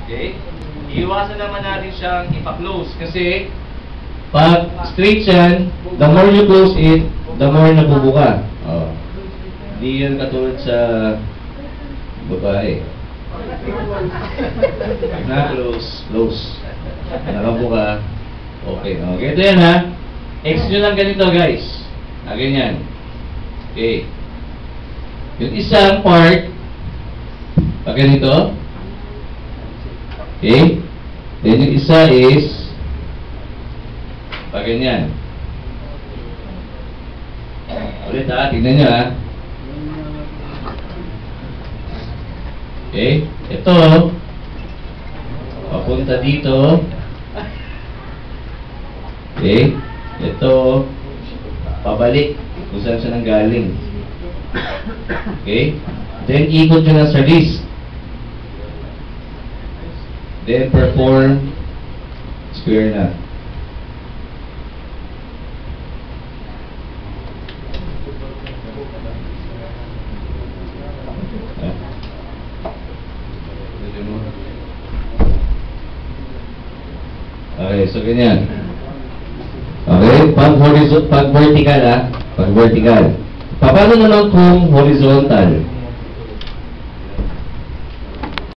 Okay? Iiwasan naman natin siyang ipa-close kasi pag straight yan, the more you close it, the more nabubuka. Oh. Hindi yan katulad sa babae. Na-close, close. Nakabuka. Okay, okay. Ito yan ha. X nyo lang ganito guys. Ganyan. Okay. Yung isang part, pag ganito. Okay. Then yung isa is, pag ganyan. Ulit ha, tignan nyo ha. Okay. Ito, papunta dito. Okay. Ito, pabalik kung saan siya nanggaling. Okay. Then, ikot nyo na sa wrist. Then, perform square na. Okay, so ganyan. Okay, pag vertical ha. Pag vertical. Paano naman kung horizontal?